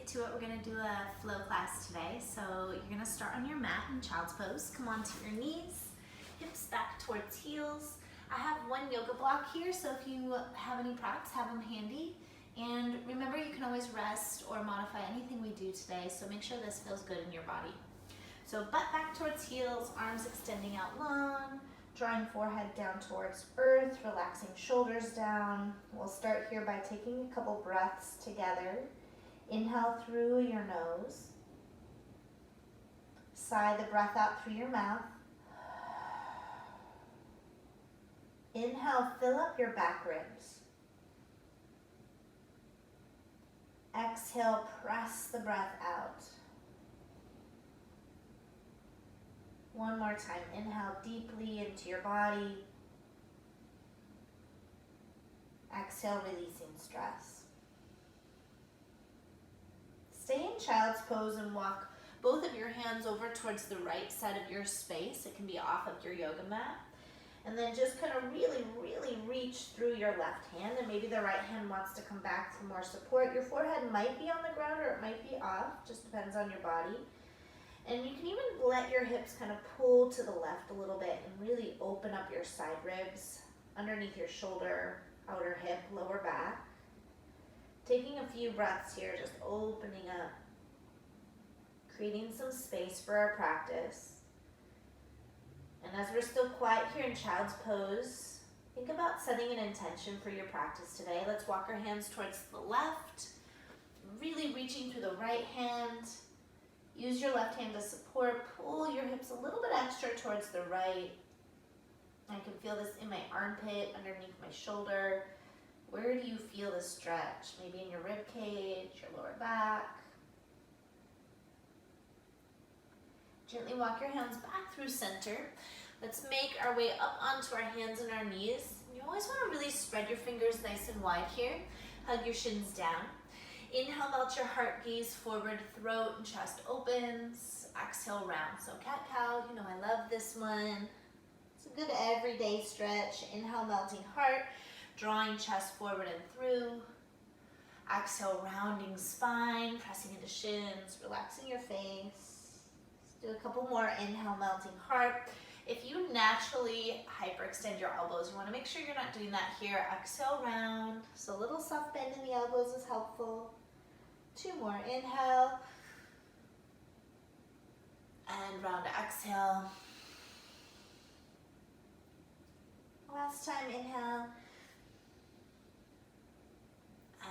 to it. We're gonna do a flow class today. So you're gonna start on your mat in child's pose. Come onto your knees, hips back towards heels. I have one yoga block here, so if you have any props, have them handy. And remember, you can always rest or modify anything we do today, so make sure this feels good in your body. So butt back towards heels, arms extending out long, drawing forehead down towards earth, relaxing shoulders down. We'll start here by taking a couple breaths together. Inhale through your nose. Sigh the breath out through your mouth. Inhale, fill up your back ribs. Exhale, press the breath out. One more time. Inhale deeply into your body. Exhale, releasing stress. Stay in child's pose and walk both of your hands over towards the right side of your space. It can be off of your yoga mat. And then just kind of really reach through your left hand, and maybe the right hand wants to come back for more support. Your forehead might be on the ground or it might be off, just depends on your body. And you can even let your hips kind of pull to the left a little bit and really open up your side ribs, underneath your shoulder, outer hip, lower back. Taking a few breaths here, just opening up, creating some space for our practice. And as we're still quiet here in child's pose, think about setting an intention for your practice today. Let's walk our hands towards the left, really reaching through the right hand. Use your left hand to support. Pull your hips a little bit extra towards the right. I can feel this in my armpit, underneath my shoulder. Where do you feel the stretch? Maybe in your rib cage, your lower back. Gently walk your hands back through center. Let's make our way up onto our hands and our knees. You always want to really spread your fingers nice and wide here. Hug your shins down. Inhale, melt your heart, gaze forward, throat and chest opens. Exhale, round. So cat-cow, you know I love this one. It's a good everyday stretch. Inhale, melting heart, drawing chest forward and through. Exhale, rounding spine, pressing into shins, relaxing your face. Let's do a couple more. Inhale, melting heart. If you naturally hyperextend your elbows, you want to make sure you're not doing that here. Exhale, round. So a little soft bend in the elbows is helpful. Two more. Inhale. And round to exhale. Last time, inhale.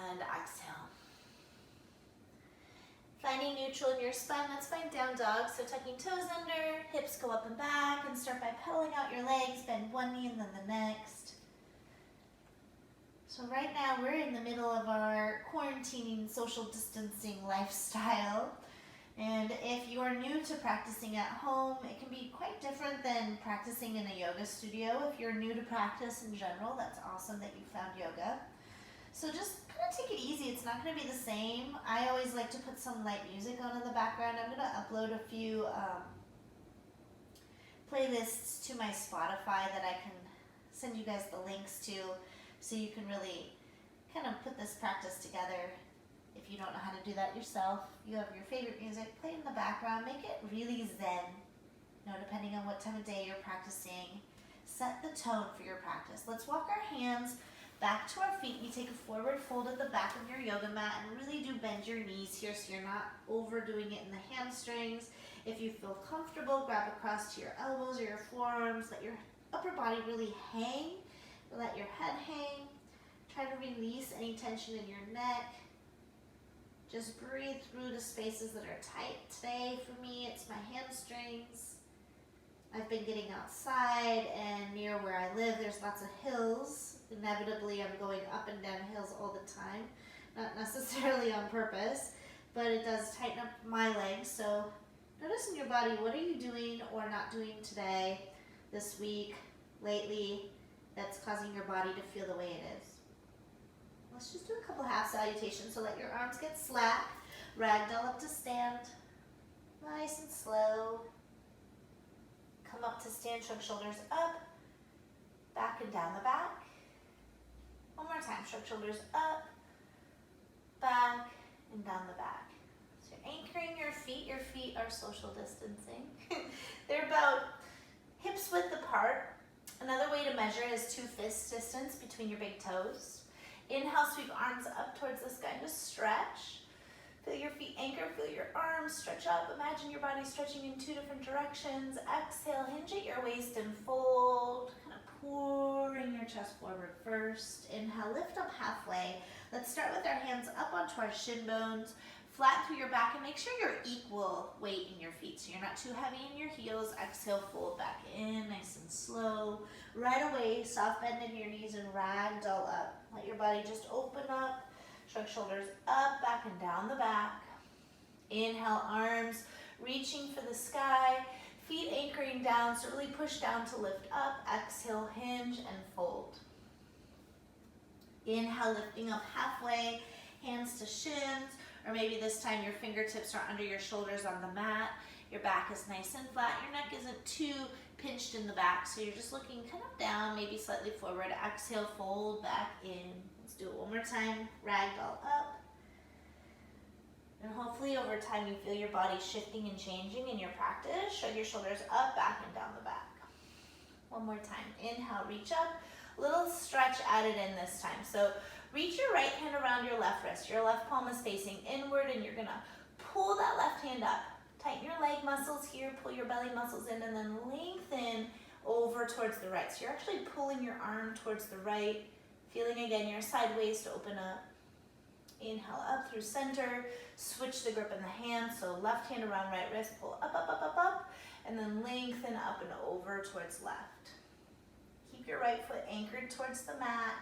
And exhale. Finding neutral in your spine, let's find down dog. So tucking toes under, hips go up and back, and start by pedaling out your legs. Bend one knee and then the next. So right now we're in the middle of our quarantining, social distancing lifestyle. And if you are new to practicing at home, it can be quite different than practicing in a yoga studio. If you're new to practice in general, that's awesome that you found yoga. So just kind of take it easy. It's not going to be the same. I always like to put some light music on in the background. I'm going to upload a few playlists to my Spotify that I can send you guys the links to, so you can really kind of put this practice together. If you don't know how to do that yourself, you have your favorite music, play in the background, make it really zen. You know, depending on what time of day you're practicing, set the tone for your practice. Let's walk our hands back to our feet. We take a forward fold at the back of your yoga mat and really do bend your knees here so you're not overdoing it in the hamstrings. If you feel comfortable, grab across to your elbows or your forearms. Let your upper body really hang. Let your head hang. Try to release any tension in your neck. Just breathe through the spaces that are tight. Today, for me, it's my hamstrings. I've been getting outside, and near where I live, there's lots of hills. Inevitably, I'm going up and down hills all the time. Not necessarily on purpose, but it does tighten up my legs. So notice in your body, what are you doing or not doing today, this week, lately, that's causing your body to feel the way it is. Let's just do a couple half salutations. So let your arms get slack. Ragdoll up to stand. Nice and slow. Come up to stand, shrug shoulders up, back and down the back. One more time, shrug shoulders up, back, and down the back. feet. Your feet are social distancing. They're about hips width apart. Another way to measure is 2 fist distance between your big toes. Inhale, sweep arms up towards the sky, just stretch. Feel your feet anchor, feel your arms stretch up. Imagine your body stretching in 2 different directions. Exhale, hinge at your waist and fold. Kind of pouring your chest forward first. Inhale, lift up halfway. Let's start with our hands up onto our shin bones. Flat through your back and make sure you're equal weight in your feet. So you're not too heavy in your heels. Exhale, fold back in, nice and slow. Right away, soft bend in your knees and ragdoll up. Let your body just open up. Shrug shoulders up, back and down the back. Inhale, arms reaching for the sky. Feet anchoring down, so really push down to lift up. Exhale, hinge and fold. Inhale, lifting up halfway, hands to shins, or maybe this time your fingertips are under your shoulders on the mat. Your back is nice and flat. Your neck isn't too pinched in the back, so you're just looking kind of down, maybe slightly forward. Exhale, fold back in. Let's do it one more time. Ragdoll up. And hopefully over time you feel your body shifting and changing in your practice. Shrug your shoulders up, back, and down the back. One more time. Inhale, reach up. Little stretch added in this time. So reach your right hand around your left wrist. Your left palm is facing inward and you're gonna pull that left hand up. Tighten your leg muscles here, pull your belly muscles in, and then lengthen over towards the right. So you're actually pulling your arm towards the right, feeling again your side waist open up. Inhale up through center, switch the grip in the hand, so left hand around right wrist, pull up, up, up, up, up, and then lengthen up and over towards left. Keep your right foot anchored towards the mat.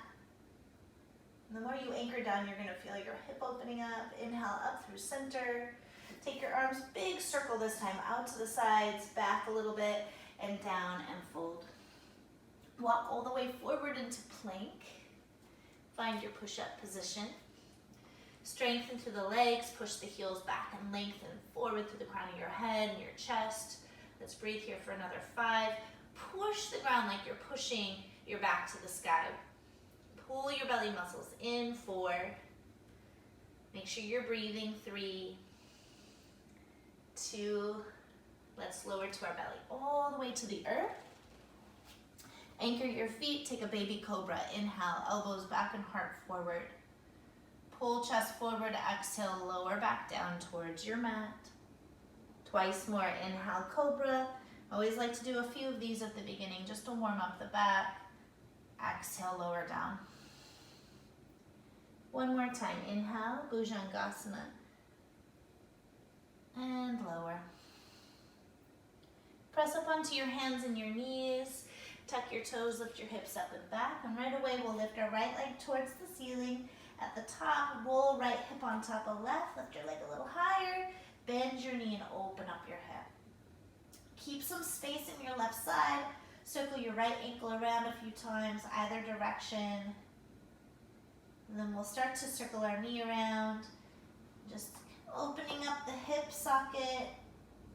And the more you anchor down, you're gonna feel your hip opening up. Inhale up through center. Take your arms, big circle this time, out to the sides, back a little bit, and down and fold. Walk all the way forward into plank. Find your push-up position. Strengthen through the legs, push the heels back and lengthen forward through the crown of your head and your chest. Let's breathe here for another 5. Push the ground like you're pushing your back to the sky. Pull your belly muscles in, 4. Make sure you're breathing, 3, 2. Let's lower to our belly all the way to the earth. Anchor your feet, take a baby cobra. Inhale, elbows back and heart forward. Pull chest forward, exhale, lower back down towards your mat. Twice more, inhale, cobra. Always like to do a few of these at the beginning just to warm up the back. Exhale, lower down. One more time, inhale, Bhujangasana. And lower. Press up onto your hands and your knees. Tuck your toes, lift your hips up and back. And right away, we'll lift our right leg towards the ceiling. At the top, roll right hip on top of left. Lift your leg a little higher. Bend your knee and open up your hip. Keep some space in your left side. Circle your right ankle around a few times, either direction. And then we'll start to circle our knee around. Just opening up the hip socket.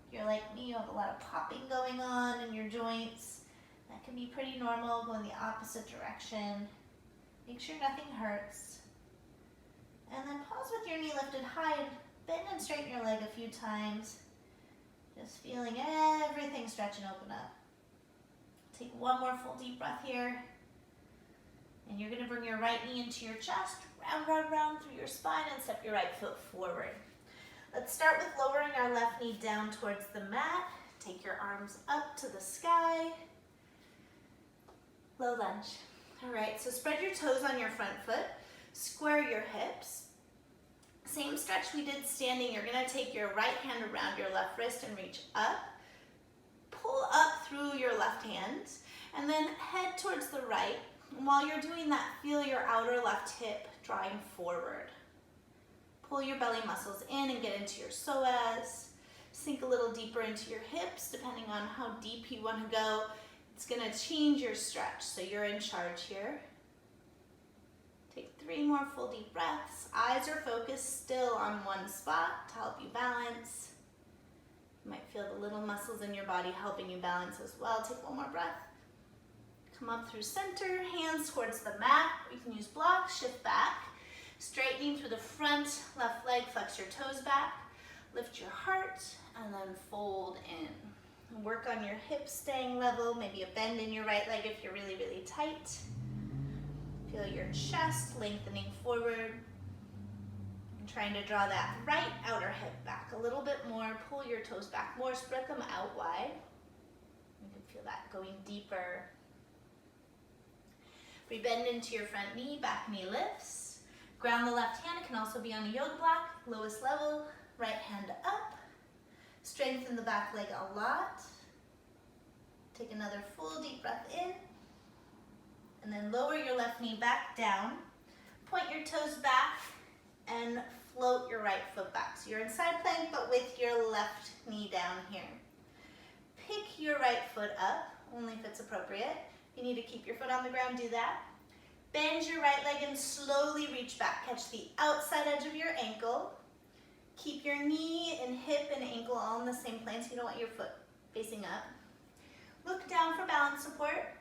If you're like me, you have a lot of popping going on in your joints. That can be pretty normal. Go in the opposite direction. Make sure nothing hurts. And then pause with your knee lifted high and bend and straighten your leg a few times. Just feeling everything stretch and open up. Take one more full deep breath here. And you're gonna bring your right knee into your chest, round, round, round through your spine and step your right foot forward. Let's start with lowering our left knee down towards the mat. Take your arms up to the sky. Low lunge. All right, so spread your toes on your front foot. Square your hips. Same stretch we did standing. You're gonna take your right hand around your left wrist and reach up. Pull up through your left hand and then head towards the right. And while you're doing that, feel your outer left hip drawing forward. Pull your belly muscles in and get into your psoas. Sink a little deeper into your hips, depending on how deep you want to go. It's gonna change your stretch, so you're in charge here. Take 3 more full deep breaths. Eyes are focused still on one spot to help you balance. You might feel the little muscles in your body helping you balance as well. Take one more breath. Come up through center, hands towards the mat. You can use blocks, shift back. Straightening through the front, left leg, flex your toes back. Lift your heart and then fold in. Work on your hips staying level, maybe a bend in your right leg if you're really, really tight. Feel your chest lengthening forward. And trying to draw that right outer hip back a little bit more. Pull your toes back more, spread them out wide. You can feel that going deeper. Rebend into your front knee, back knee lifts. Ground the left hand, it can also be on a yoga block, lowest level, right hand up. Strengthen the back leg a lot. Take another full deep breath in. And then lower your left knee back down. Point your toes back and float your right foot back. So you're in side plank, but with your left knee down here. Pick your right foot up, only if it's appropriate. If you need to keep your foot on the ground, do that. Bend your right leg and slowly reach back. Catch the outside edge of your ankle. Keep your knee and hip and ankle all in the same plane, so you don't want your foot facing up. Look down for balance support.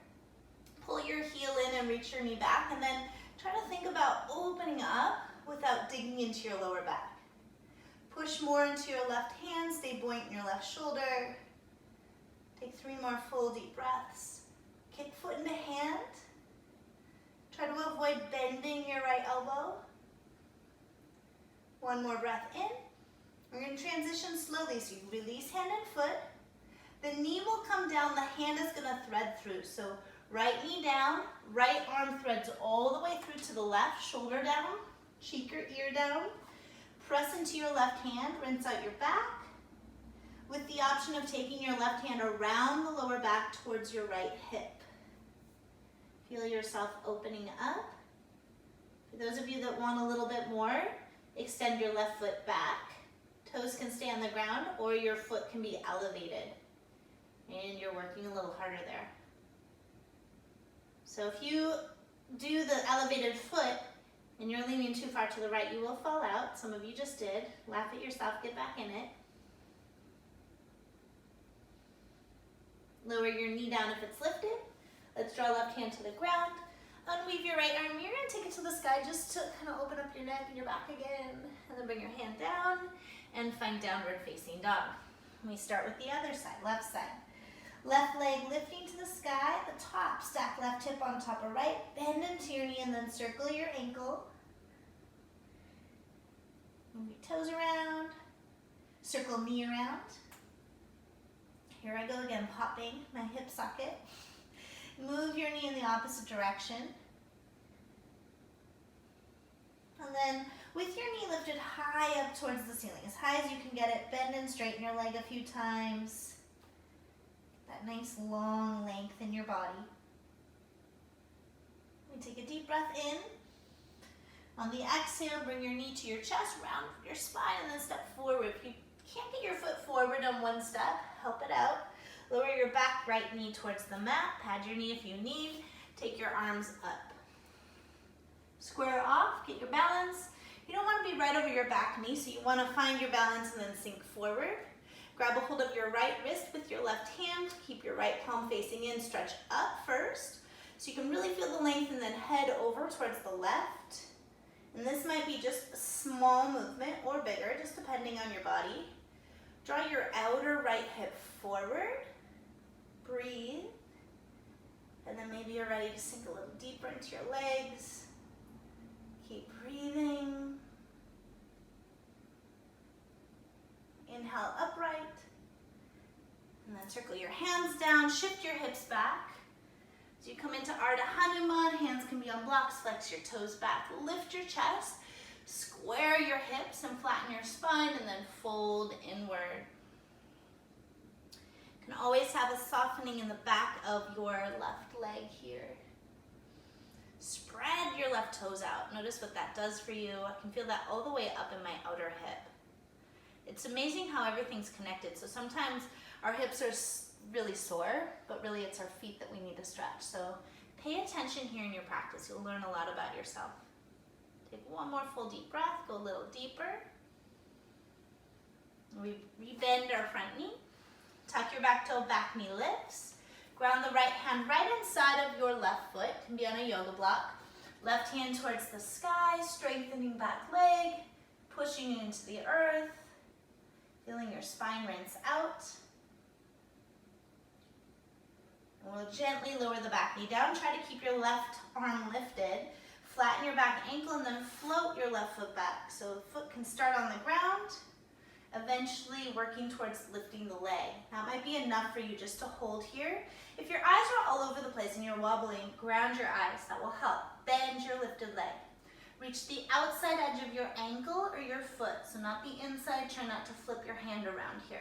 Pull your heel in and reach your knee back, and then try to think about opening up without digging into your lower back. Push more into your left hand, stay buoyant in your left shoulder. Take 3 more full deep breaths. Kick foot into hand. Try to avoid bending your right elbow. 1 more breath in. We're going to transition slowly, so you release hand and foot. The knee will come down, the hand is going to thread through. So right knee down, right arm threads all the way through to the left, shoulder down, cheek or ear down. Press into your left hand, rinse out your back, with the option of taking your left hand around the lower back towards your right hip. Feel yourself opening up. For those of you that want a little bit more, extend your left foot back. Toes can stay on the ground, or your foot can be elevated. And you're working a little harder there. So if you do the elevated foot and you're leaning too far to the right, you will fall out. Some of you just did. Laugh at yourself, get back in it. Lower your knee down if it's lifted. Let's draw left hand to the ground. Unweave your right arm. You're going to take it to the sky just to kind of open up your neck and your back again. And then bring your hand down and find downward facing dog. We start with the other side, left side. Left leg lifting to the sky at the top. Stack left hip on top of right. Bend into your knee and then circle your ankle. Move your toes around. Circle knee around. Here I go again, popping my hip socket. Move your knee in the opposite direction. And then with your knee lifted high up towards the ceiling, as high as you can get it, bend and straighten your leg a few times. That nice long length in your body. We take a deep breath in. On the exhale, bring your knee to your chest, round your spine, and then step forward. If you can't get your foot forward on one step, help it out. Lower your back right knee towards the mat. Pad your knee if you need. Take your arms up. Square off, get your balance. You don't want to be right over your back knee, so you want to find your balance and then sink forward. Grab a hold of your right wrist with your left hand. Keep your right palm facing in. Stretch up first, so you can really feel the length, and then head over towards the left. And this might be just a small movement or bigger, just depending on your body. Draw your outer right hip forward. Breathe. And then maybe you're ready to sink a little deeper into your legs. Keep breathing. Inhale upright. And then circle your hands down. Shift your hips back. So you come into Ardha Hanuman. Hands can be on blocks. Flex your toes back. Lift your chest. Square your hips and flatten your spine, and then fold inward. You can always have a softening in the back of your left leg here. Spread your left toes out. Notice what that does for you. I can feel that all the way up in my outer hip. It's amazing how everything's connected. So sometimes our hips are really sore, but really it's our feet that we need to stretch. So pay attention here in your practice. You'll learn a lot about yourself. Take 1 more full deep breath. Go a little deeper. We rebend our front knee. Tuck your back toe, back knee lifts. Ground the right hand right inside of your left foot. It can be on a yoga block. Left hand towards the sky, strengthening back leg, pushing into the earth. Feeling your spine rinse out. And we'll gently lower the back knee down. Try to keep your left arm lifted. Flatten your back ankle and then float your left foot back. So the foot can start on the ground, eventually working towards lifting the leg. That might be enough for you just to hold here. If your eyes are all over the place and you're wobbling, ground your eyes. That will help. Bend your lifted leg. Reach the outside edge of your ankle or your foot, so not the inside. Try not to flip your hand around here.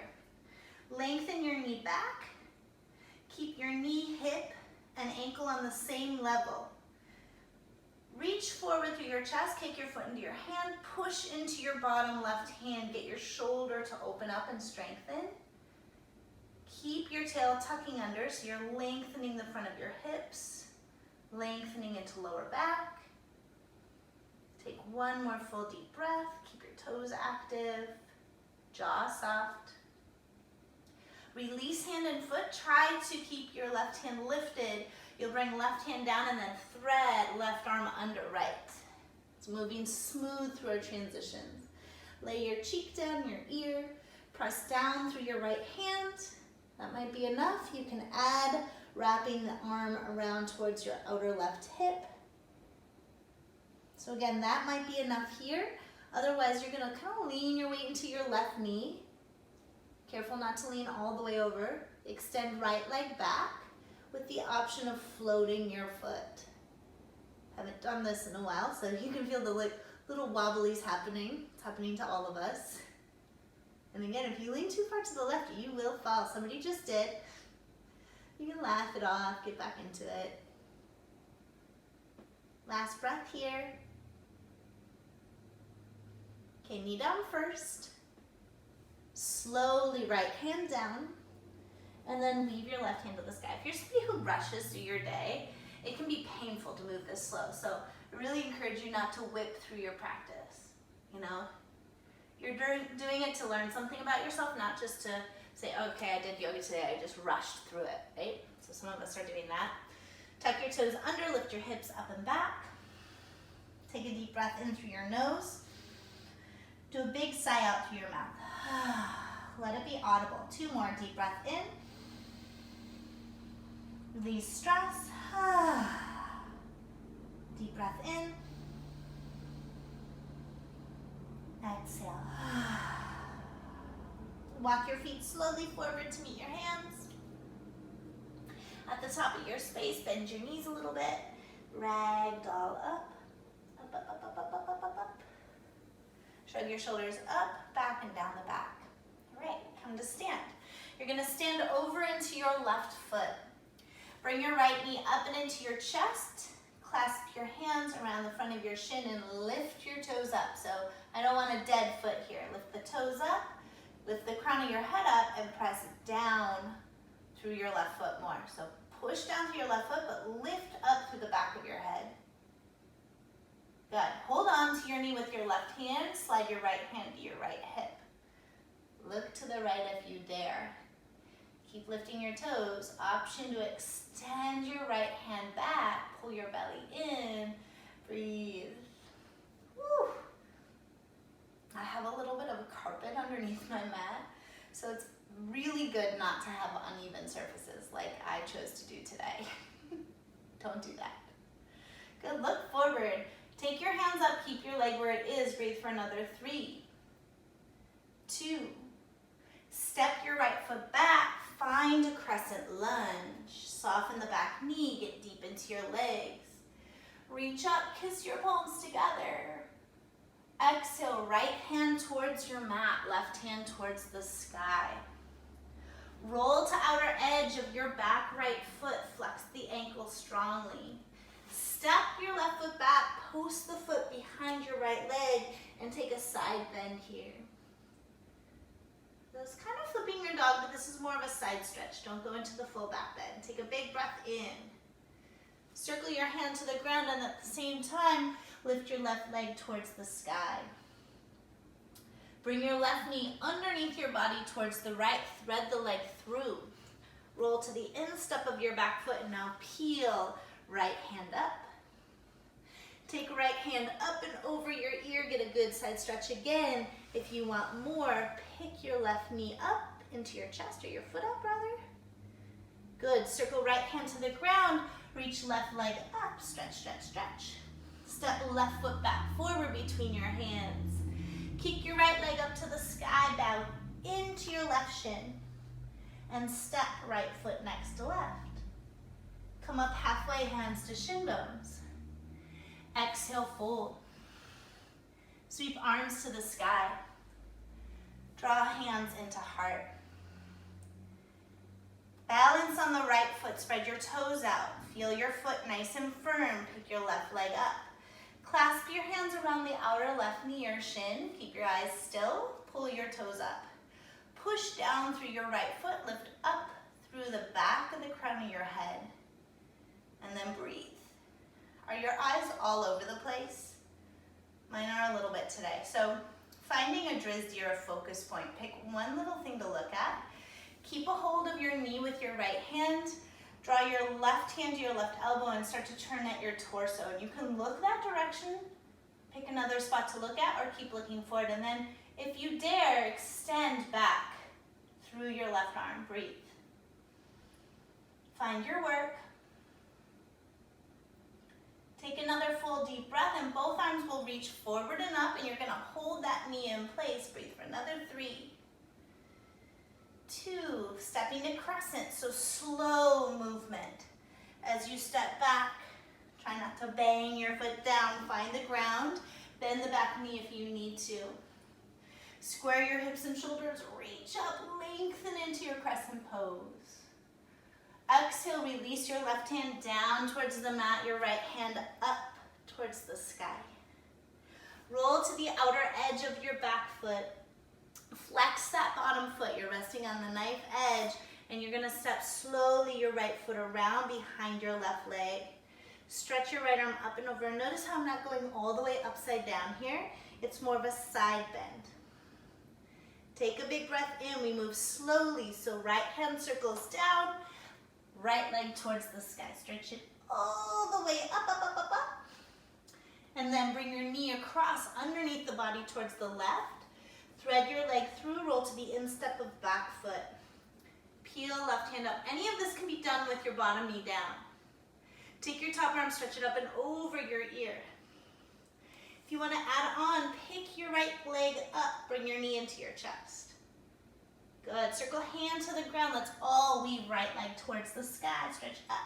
Lengthen your knee back. Keep your knee, hip, and ankle on the same level. Reach forward through your chest, kick your foot into your hand, push into your bottom left hand, get your shoulder to open up and strengthen. Keep your tail tucking under, so you're lengthening the front of your hips, lengthening into lower back. Take one more full deep breath. Keep your toes active, jaw soft. Release hand and foot. Try to keep your left hand lifted. You'll bring left hand down and then thread left arm under right. It's moving smooth through our transitions. Lay your cheek down, your ear. Press down through your right hand. That might be enough. You can add wrapping the arm around towards your outer left hip. So again, that might be enough here. Otherwise, you're gonna kind of lean your weight into your left knee. Careful not to lean all the way over. Extend right leg back with the option of floating your foot. Haven't done this in a while, so you can feel the little wobblies happening. It's happening to all of us. And again, if you lean too far to the left, you will fall. Somebody just did. You can laugh it off, get back into it. Last breath here. Okay, knee down first. Slowly right hand down. And then weave your left hand to the sky. If you're somebody who rushes through your day, it can be painful to move this slow. So I really encourage you not to whip through your practice. You know, you're doing it to learn something about yourself, not just to say, okay, I did yoga today, I just rushed through it, right? So some of us are doing that. Tuck your toes under, lift your hips up and back. Take a deep breath in through your nose. Do a big sigh out through your mouth. Let it be audible. 2 more. Deep breath in. Release stress. Deep breath in. Exhale. Walk your feet slowly forward to meet your hands. At the top of your space, bend your knees a little bit. Ragdoll up. Up, up, up, up, up, up, up, up, up. Shrug your shoulders up, back, and down the back. All right, come to stand. You're gonna stand over into your left foot. Bring your right knee up and into your chest. Clasp your hands around the front of your shin and lift your toes up. So I don't want a dead foot here. Lift the toes up, lift the crown of your head up, and press down through your left foot more. So push down through your left foot, but lift up through the back of your head. Good. Hold on to your knee with your left hand. Slide your right hand to your right hip. Look to the right if you dare. Keep lifting your toes. Option to extend your right hand back. Pull your belly in. Breathe. Woo. I have a little bit of a carpet underneath my mat, so it's really good not to have uneven surfaces like I chose to do today. Don't do that. Good. Look forward. Take your hands up, keep your leg where it is. Breathe for another 3, 2. Step your right foot back, find a crescent lunge. Soften the back knee, get deep into your legs. Reach up, kiss your palms together. Exhale, right hand towards your mat, left hand towards the sky. Roll to outer edge of your back right foot, flex the ankle strongly. Step your left foot back, post the foot behind your right leg, and take a side bend here. So it's kind of flipping your dog, but this is more of a side stretch. Don't go into the full back bend. Take a big breath in. Circle your hand to the ground, and at the same time, lift your left leg towards the sky. Bring your left knee underneath your body towards the right. Thread the leg through. Roll to the instep of your back foot, and now peel right hand up. Take right hand up and over your ear, get a good side stretch again. If you want more, pick your left knee up into your chest, or your foot up rather. Good, circle right hand to the ground, reach left leg up, stretch, stretch, stretch. Step left foot back forward between your hands. Kick your right leg up to the sky, bow into your left shin, and step right foot next to left. Come up halfway, hands to shin bones. Exhale, fold. Sweep arms to the sky. Draw hands into heart. Balance on the right foot, spread your toes out. Feel your foot nice and firm, pick your left leg up. Clasp your hands around the outer left knee or shin. Keep your eyes still, pull your toes up. Push down through your right foot, lift up through the back of the crown of your head. And then breathe. Are your eyes all over the place? Mine are a little bit today. So finding a drizzy or a focus point, pick one little thing to look at. Keep a hold of your knee with your right hand. Draw your left hand to your left elbow and start to turn at your torso. And you can look that direction, pick another spot to look at, or keep looking forward. And then if you dare, extend back through your left arm. Breathe. Find your work. Take another full deep breath, and both arms will reach forward and up, and you're gonna hold that knee in place. Breathe for another 3, 2, stepping to crescent, so slow movement. As you step back, try not to bang your foot down, find the ground, bend the back knee if you need to. Square your hips and shoulders, reach up, lengthen into your crescent pose. Exhale, release your left hand down towards the mat, your right hand up towards the sky. Roll to the outer edge of your back foot. Flex that bottom foot. You're resting on the knife edge, and you're gonna step slowly your right foot around behind your left leg. Stretch your right arm up and over. Notice how I'm not going all the way upside down here. It's more of a side bend. Take a big breath in. We move slowly, so right hand circles down, right leg towards the sky. Stretch it all the way up, up, up, up, up. And then bring your knee across underneath the body towards the left. Thread your leg through, roll to the instep of back foot. Peel left hand up. Any of this can be done with your bottom knee down. Take your top arm, stretch it up and over your ear. If you want to add on, pick your right leg up, bring your knee into your chest. Good, circle hand to the ground. Let's all weave right leg towards the sky, stretch up.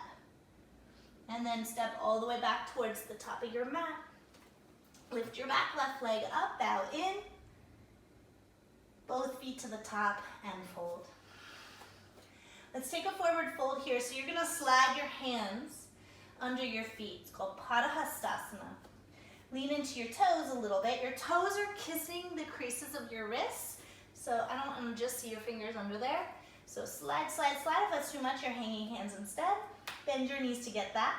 And then step all the way back towards the top of your mat. Lift your back left leg up, bow in. Both feet to the top and fold. Let's take a forward fold here. So you're gonna slide your hands under your feet. It's called Padahastasana. Lean into your toes a little bit. Your toes are kissing the creases of your wrists. So I don't want to just see your fingers under there. So slide, slide, slide. If that's too much, you're hanging hands instead. Bend your knees to get that.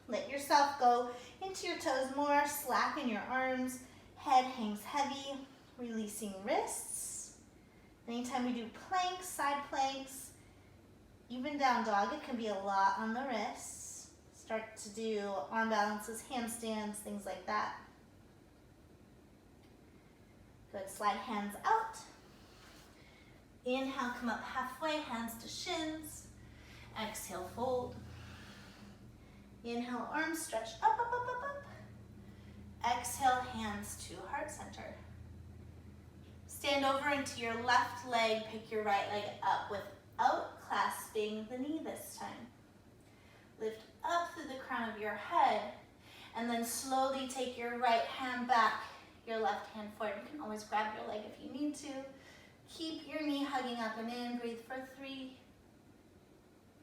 Let yourself go into your toes more. Slacken your arms. Head hangs heavy. Releasing wrists. Anytime we do planks, side planks, even down dog, it can be a lot on the wrists. Start to do arm balances, handstands, things like that. Good, slide hands out. Inhale, come up halfway, hands to shins. Exhale, fold. Inhale, arms stretch up, up, up, up, up. Exhale, hands to heart center. Stand over into your left leg, pick your right leg up without clasping the knee this time. Lift up through the crown of your head, and then slowly take your right hand back, your left hand forward. You can always grab your leg if you need to. Keep your knee hugging up and in. Breathe for 3,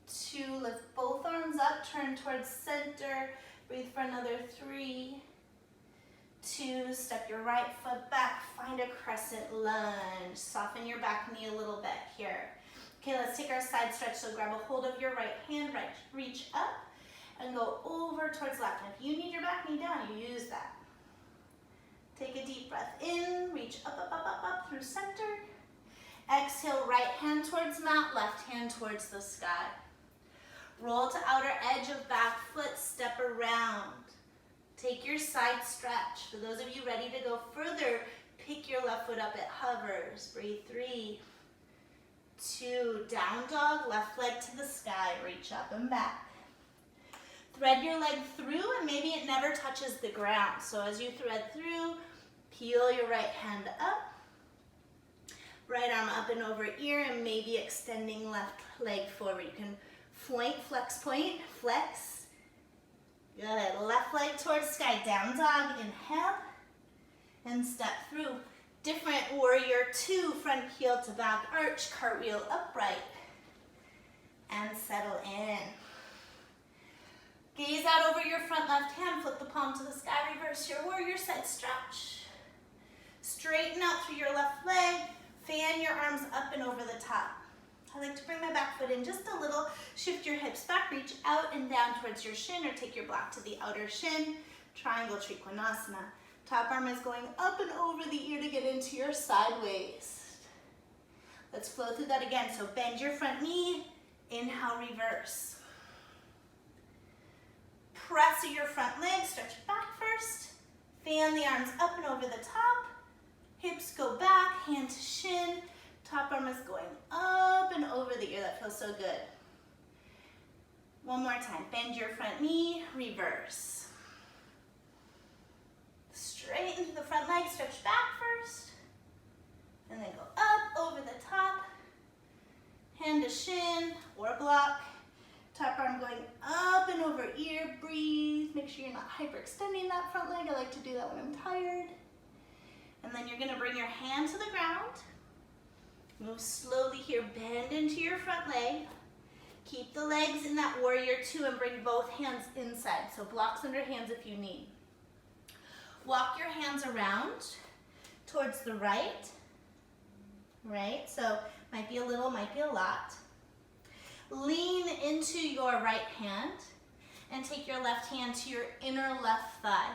2. Lift both arms up, turn towards center. Breathe for another 3, 2. Step your right foot back. Find a crescent lunge. Soften your back knee a little bit here. Okay, let's take our side stretch. So grab a hold of your right hand, reach up, and go over towards left. And if you need your back knee down, you use that. Take a deep breath in, reach up, up, up, up, up through center. Exhale, right hand towards mat, left hand towards the sky. Roll to outer edge of back foot, step around. Take your side stretch. For those of you ready to go further, pick your left foot up, it hovers. Breathe. 3, 2, down dog, left leg to the sky, reach up and back. Thread your leg through and maybe it never touches the ground. So as you thread through, peel your right hand up. Right arm up and over ear and maybe extending left leg forward. You can point, flex, flex. Good, left leg towards sky, down dog, inhale, and step through. Different warrior 2, front heel to back arch, cartwheel upright, and settle in. Gaze out over your front left hand, flip the palm to the sky, reverse your warrior side stretch. Straighten out through your left leg, fan your arms up and over the top. I like to bring my back foot in just a little, shift your hips back, reach out and down towards your shin or take your block to the outer shin, triangle trikonasana. Top arm is going up and over the ear to get into your side waist. Let's flow through that again. So bend your front knee, inhale, reverse. Press your front leg, stretch back first. Fan the arms up and over the top. Hips go back, hand to shin. Top arm is going up and over the ear. That feels so good. One more time. Bend your front knee, reverse. Straighten the front leg, stretch back first. And then go up over the top. Hand to shin or block. Top arm going up and over ear. Breathe. Make sure you're not hyperextending that front leg. I like to do that when I'm tired. And then you're going to bring your hand to the ground. Move slowly here. Bend into your front leg. Keep the legs in that warrior 2 and bring both hands inside. So blocks under hands if you need. Walk your hands around towards the right. Right? So might be a little, might be a lot. Lean into your right hand and take your left hand to your inner left thigh.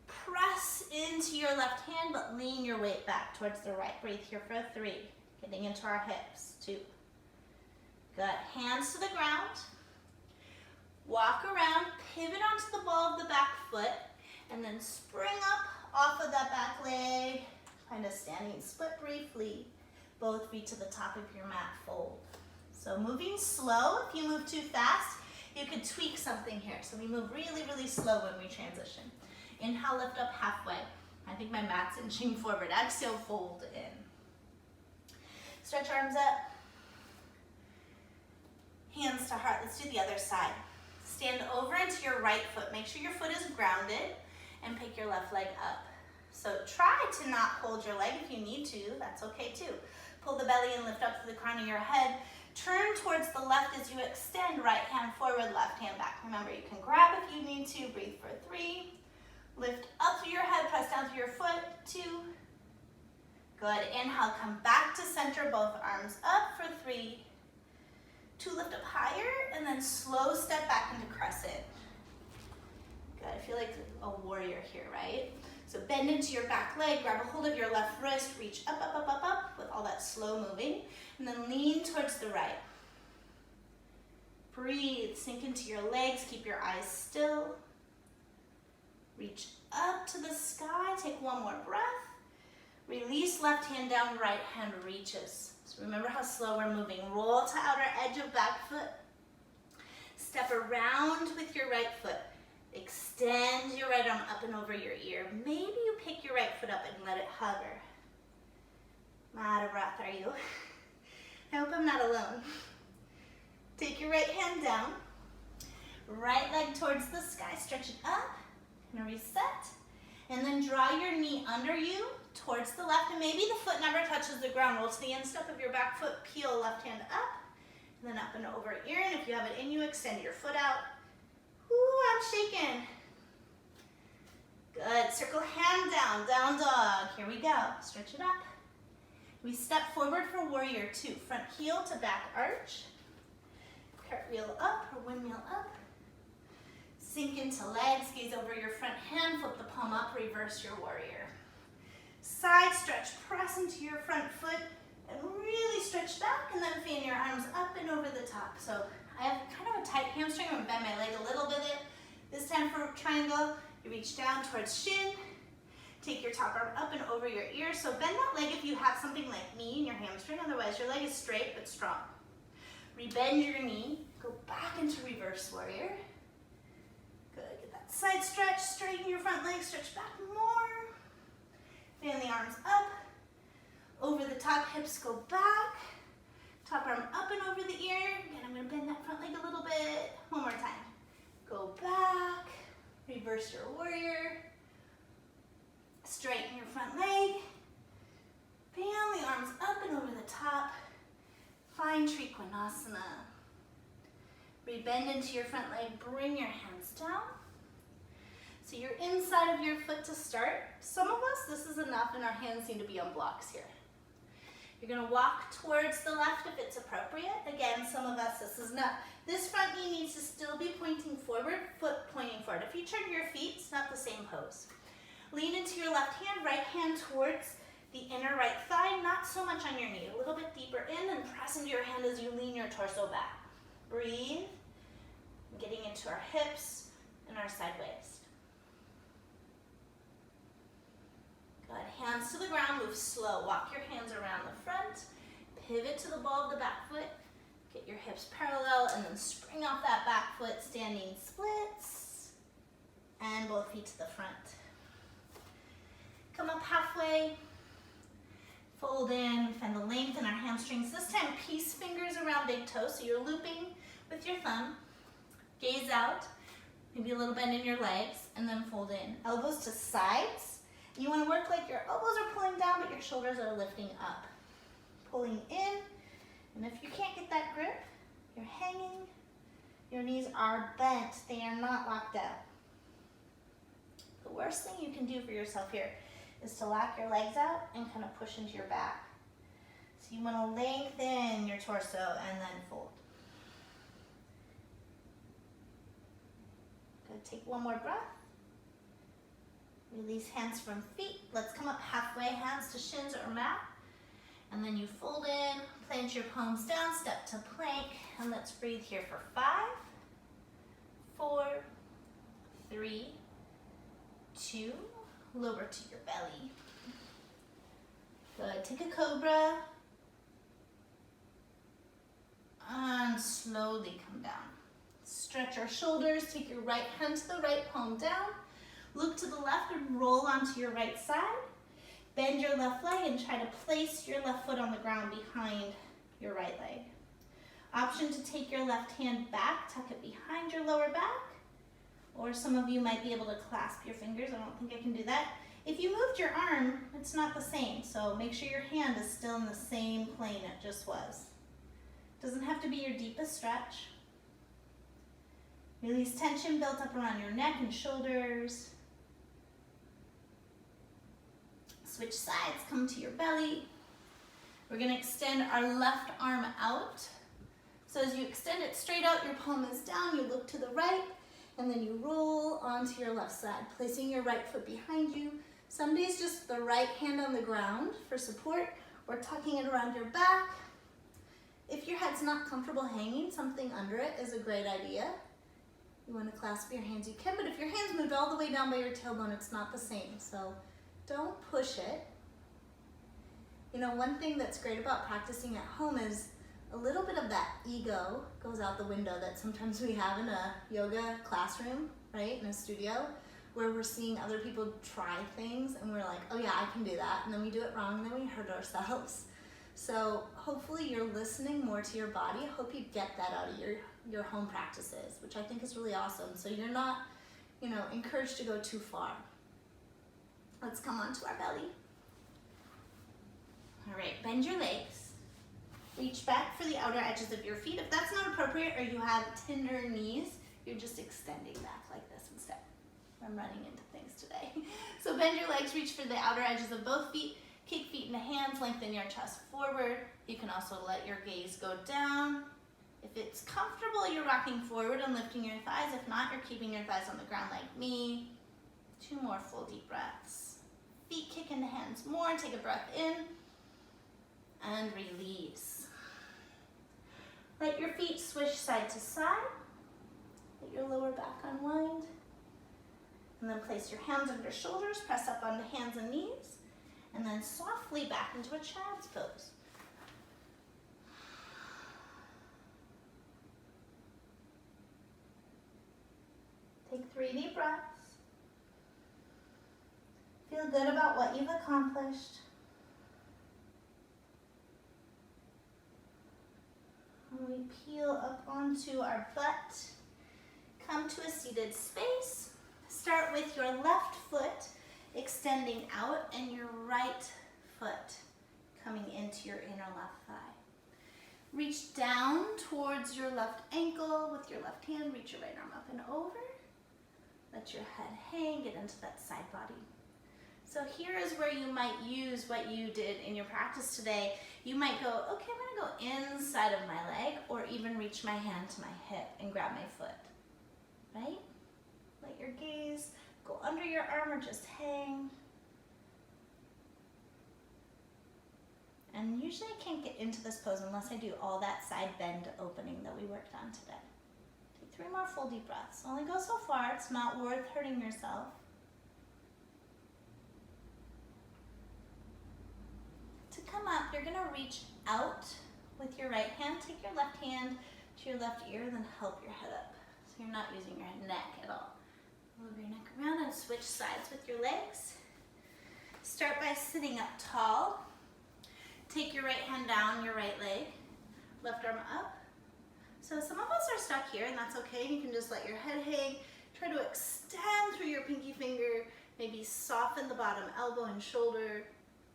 Press into your left hand, but lean your weight back towards the right. Breathe here for 3. Getting into our hips. 2. Good. Hands to the ground. Walk around, pivot onto the ball of the back foot, and then spring up off of that back leg. Find a standing split briefly. Both feet to the top of your mat, fold. So moving slow. If you move too fast, you could tweak something here. So we move really, really slow when we transition. Inhale, lift up halfway. I think my mat's inching forward. Exhale, fold in. Stretch arms up. Hands to heart. Let's do the other side. Stand over into your right foot. Make sure your foot is grounded and pick your left leg up. So try to not hold your leg if you need to. That's okay too. Pull the belly and lift up to the crown of your head. Turn towards the left as you extend. Right hand forward, left hand back. Remember, you can grab if you need to. Breathe for 3. Lift up through your head, press down through your foot. 2. Good. Inhale, come back to center, both arms up for 3. 2, lift up higher, and then slow step back into crescent. Good. I feel like a warrior here, right? So bend into your back leg, grab a hold of your left wrist, reach up, up, up, up, up with all that slow moving, and then lean towards the right. Breathe, sink into your legs, keep your eyes still. Reach up to the sky, take one more breath. Release left hand down, right hand reaches. So remember how slow we're moving. Roll to outer edge of back foot. Step around with your right foot. Extend your right arm up and over your ear. Maybe you pick your right foot up and let it hover. I'm out of breath, are you? I hope I'm not alone. Take your right hand down. Right leg towards the sky, stretch it up. And reset. And then draw your knee under you towards the left. And maybe the foot never touches the ground. Roll to the instep of your back foot. Peel left hand up. And then up and over ear. And if you have it in you, extend your foot out. Ooh, I'm shaking. Good. Circle hand down. Down dog. Here we go. Stretch it up. We step forward for warrior 2. Front heel to back arch. Cartwheel up or windmill up. Sink into legs, gaze over your front hand, flip the palm up, reverse your warrior. Side stretch, press into your front foot, and really stretch back, and then fan your arms up and over the top. So I have kind of a tight hamstring. I'm going to bend my leg a little bit. This time for triangle, You reach down towards shin. Take your top arm up and over your ear. So bend that leg if you have something like me in your hamstring. Otherwise, your leg is straight but strong. Rebend your knee. Go back into reverse warrior. Good. Get that side stretch. Straighten your front leg. Stretch back more. Fan the arms up. Over the top, hips go back. Top arm up and over the ear. Again, I'm going to bend that front leg a little bit. One more time. Go back. Reverse your warrior. Straighten your front leg. Fan the arms up and over the top. Find Trikonasana. Rebend into your front leg. Bring your hands down. So you're inside of your foot to start. Some of us, this is enough, and our hands seem to be on blocks here. You're going to walk towards the left if it's appropriate. Again, some of us, this is not. This front knee needs to still be pointing forward, foot pointing forward. If you turn your feet, it's not the same pose. Lean into your left hand, right hand towards the inner right thigh, not so much on your knee. A little bit deeper in, and press into your hand as you lean your torso back. Breathe, getting into our hips and our side waist. Good, hands to the ground, move slow. Walk your hands around the front, pivot to the ball of the back foot, get your hips parallel, and then spring off that back foot, standing splits, and both feet to the front. Come up halfway, fold in, find the length in our hamstrings. This time, peace fingers around big toes, so you're looping with your thumb. Gaze out, maybe a little bend in your legs, and then fold in. Elbows to sides. You want to work like your elbows are pulling down, but your shoulders are lifting up. Pulling in, and if you can't get that grip, you're hanging. Your knees are bent. They are not locked out. The worst thing you can do for yourself here is to lock your legs out and kind of push into your back. So you want to lengthen your torso and then fold. Good, take one more breath. Release hands from feet. Let's come up halfway, hands to shins or mat. And then you fold in, plant your palms down, step to plank, and let's breathe here for 5, 4, 3, 2, lower to your belly. Good, take a cobra. And slowly come down. Stretch our shoulders, take your right hand to the right palm down. Look to the left and roll onto your right side. Bend your left leg and try to place your left foot on the ground behind your right leg. Option to take your left hand back, tuck it behind your lower back. Or some of you might be able to clasp your fingers. I don't think I can do that. If you moved your arm, it's not the same. So make sure your hand is still in the same plane it just was. Doesn't have to be your deepest stretch. Release tension built up around your neck and shoulders. Switch sides, come to your belly. We're going to extend our left arm out. So as you extend it straight out, your palm is down, you look to the right, and then you roll onto your left side, placing your right foot behind you. Some days just the right hand on the ground for support, or tucking it around your back. If your head's not comfortable hanging, something under it is a great idea. You want to clasp your hands, you can, but if your hands moved all the way down by your tailbone, it's not the same. So don't push it. You know, one thing that's great about practicing at home is a little bit of that ego goes out the window that sometimes we have in a yoga classroom, right, in a studio, where we're seeing other people try things and we're like, oh yeah, I can do that, and then we do it wrong and then we hurt ourselves. So hopefully you're listening more to your body. I hope you get that out of your home practices, which I think is really awesome. So you're not, you know, encouraged to go too far. Let's come onto our belly. All right, bend your legs. Reach back for the outer edges of your feet. If that's not appropriate or you have tender knees, you're just extending back like this instead. I'm running into things today. So bend your legs, reach for the outer edges of both feet. Kick feet into hands, lengthen your chest forward. You can also let your gaze go down. If it's comfortable, you're rocking forward and lifting your thighs. If not, you're keeping your thighs on the ground like me. 2 more full deep breaths. Feet kick into hands more. Take a breath in and release. Let your feet swish side to side. Let your lower back unwind. And then place your hands under shoulders, press up onto hands and knees, and then softly back into a child's pose. Take 3 deep breaths. Feel good about what you've accomplished. And we peel up onto our butt. Come to a seated space. Start with your left foot extending out and your right foot coming into your inner left thigh. Reach down towards your left ankle with your left hand. Reach your right arm up and over. Let your head hang, get into that side body. So here is where you might use what you did in your practice today. You might go, okay, I'm gonna go inside of my leg, or even reach my hand to my hip and grab my foot, right? Let your gaze go under your arm or just hang. And usually I can't get into this pose unless I do all that side bend opening that we worked on today. Take 3 more full deep breaths. Only go so far, it's not worth hurting yourself. To come up, you're gonna reach out with your right hand. Take your left hand to your left ear, then help your head up. So you're not using your neck at all. Move your neck around and switch sides with your legs. Start by sitting up tall. Take your right hand down your right leg, left arm up. So some of us are stuck here, and that's okay. You can just let your head hang. Try to extend through your pinky finger, maybe soften the bottom elbow and shoulder.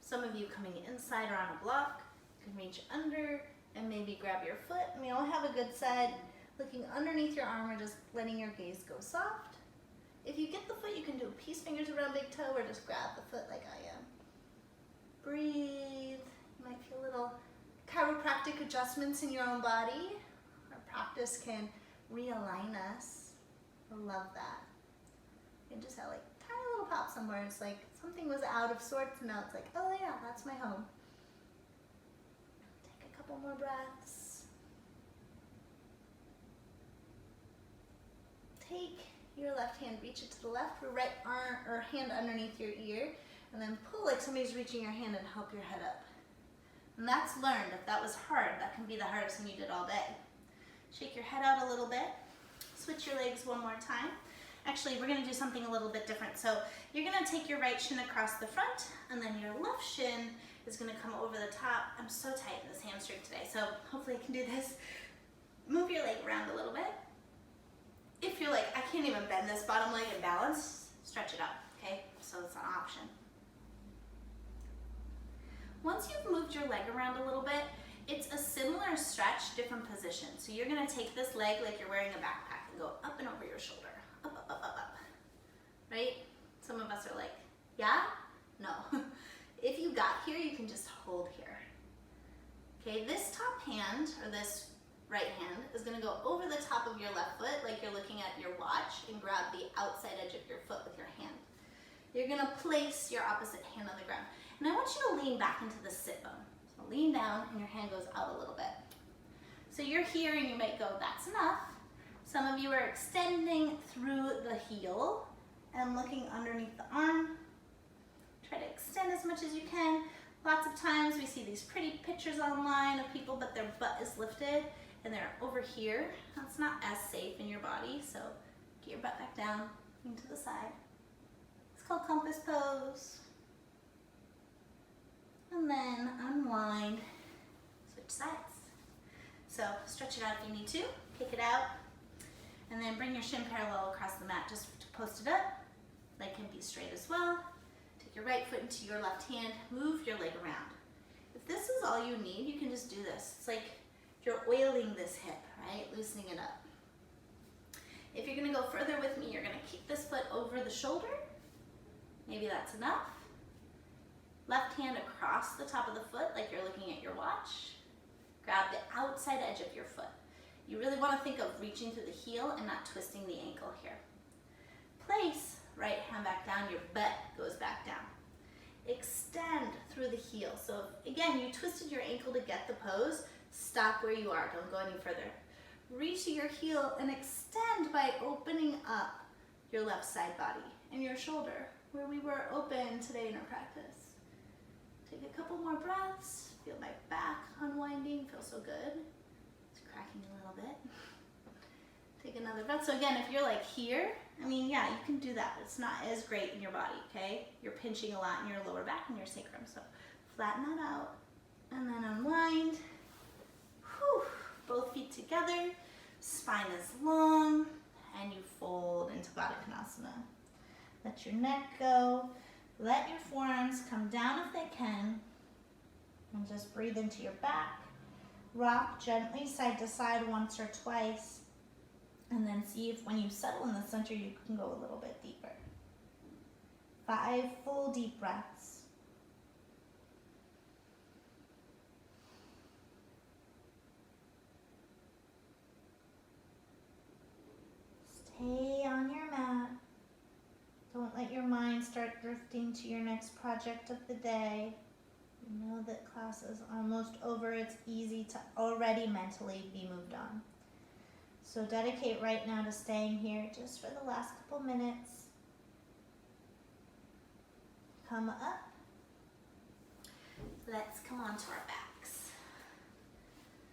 Some of you coming inside or on a block, you can reach under and maybe grab your foot. And we all have a good side. Looking underneath your arm or just letting your gaze go soft. If you get the foot, you can do peace fingers around big toe or just grab the foot like I am. Breathe. You might feel little chiropractic adjustments in your own body. Our practice can realign us. I love that. You can just have like tiny little pop somewhere. It's like something was out of sorts and now it's like, oh yeah, that's my home. Take a couple more breaths. Take your left hand, reach it to the left, or right arm or hand underneath your ear, and then pull like somebody's reaching your hand and help your head up. And that's learned. If that was hard, that can be the hardest thing you did all day. Shake your head out a little bit. Switch your legs one more time. Actually, we're gonna do something a little bit different. So you're gonna take your right shin across the front, and then your left shin is gonna come over the top. I'm so tight in this hamstring today, so hopefully I can do this. Move your leg around a little bit. If you're like, I can't even bend this bottom leg and balance, stretch it up, okay? So it's an option. Once you've moved your leg around a little bit, it's a similar stretch, different position. So you're gonna take this leg like you're wearing a backpack and go up and over your shoulder. Up, up, up, up, up. Right? Some of us are like, yeah? No. If you got here, you can just hold here. Okay, this top hand, or this right hand, is gonna go over the top of your left foot like you're looking at your watch and grab the outside edge of your foot with your hand. You're gonna place your opposite hand on the ground. And I want you to lean back into the sit bone. So lean down and your hand goes out a little bit. So you're here and you might go, that's enough. Some of you are extending through the heel and looking underneath the arm. Try to extend as much as you can. Lots of times we see these pretty pictures online of people, but their butt is lifted and they're over here. That's not as safe in your body, so get your butt back down into the side. It's called compass pose. And then unwind, switch sides. So stretch it out if you need to, kick it out, and then bring your shin parallel across the mat just to post it up. Leg can be straight as well. Take your right foot into your left hand, move your leg around. If this is all you need, you can just do this. It's like you're oiling this hip, right? Loosening it up. If you're gonna go further with me, you're gonna keep this foot over the shoulder. Maybe that's enough. Left hand across the top of the foot like you're looking at your watch. Grab the outside edge of your foot. You really want to think of reaching through the heel and not twisting the ankle here. Place right hand back down, your butt goes back down. Extend through the heel. So if, again, you twisted your ankle to get the pose, stop where you are, don't go any further. Reach to your heel and extend by opening up your left side body. and your shoulder, where we were open today in our practice. Take a couple more breaths. Feel my back unwinding. Feels so good. It's cracking a little bit. Take another breath. So again, if you're like here, I mean, yeah, you can do that, but it's not as great in your body, okay? You're pinching a lot in your lower back and your sacrum. So flatten that out and then unwind. Whew. Both feet together. Spine is long and you fold into Baddha Konasana. Let your neck go. Let your forearms come down if they can. And just breathe into your back. Rock gently side to side once or twice. And then see if when you settle in the center, you can go a little bit deeper. 5 full deep breaths. Stay on your mat. Don't let your mind start drifting to your next project of the day. You know that class is almost over. It's easy to already mentally be moved on. So dedicate right now to staying here just for the last couple minutes. Come up. Let's come onto our backs.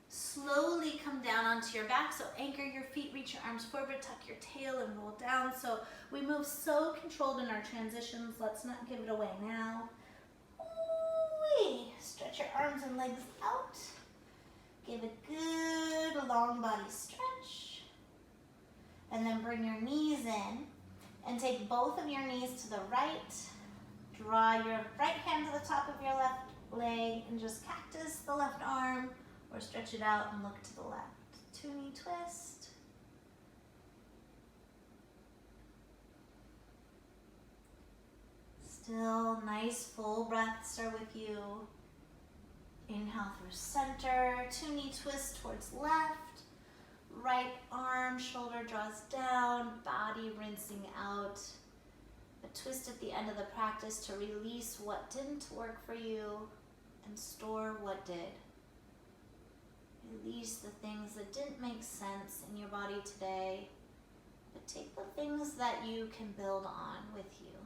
Slowly come down onto your back. So anchor your feet, reach your arms forward, tuck your tail and roll down. So we move so controlled in our transitions. Let's not give it away now. Ooh-wee. Stretch your arms and legs out. Give a good long body stretch. And then bring your knees in and take both of your knees to the right. Draw your right hand to the top of your left leg and just cactus the left arm or stretch it out and look to the left. 2-knee twist. Still nice full breaths are with you. Inhale through center, 2-knee twist towards left. Right arm, shoulder draws down, body rinsing out. A twist at the end of the practice to release what didn't work for you and store what did. Release the things that didn't make sense in your body today, but take the things that you can build on with you.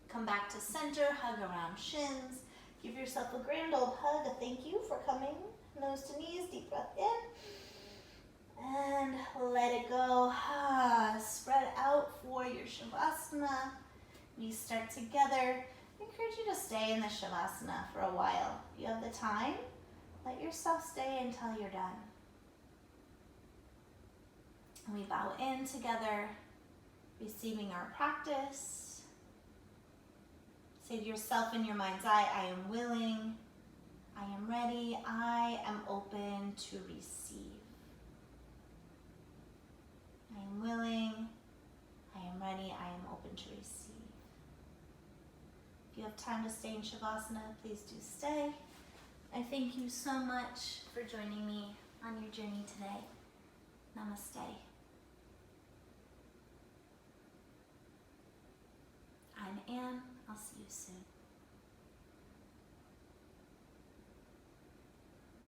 Come back to center, hug around shins. Give yourself a grand old hug, a thank you for coming. Nose to knees, deep breath in. And let it go. Spread out for your Shavasana. Knees start together. I encourage you to stay in the Shavasana for a while. If you have the time, let yourself stay until you're done. And we bow in together, receiving our practice. Say to yourself in your mind's eye, I am willing. I am ready. I am open to receive. I am willing. I am ready. I am open to receive. If you have time to stay in Shavasana, please do stay. I thank you so much for joining me on your journey today. Namaste. I'm Anne. I'll see you soon.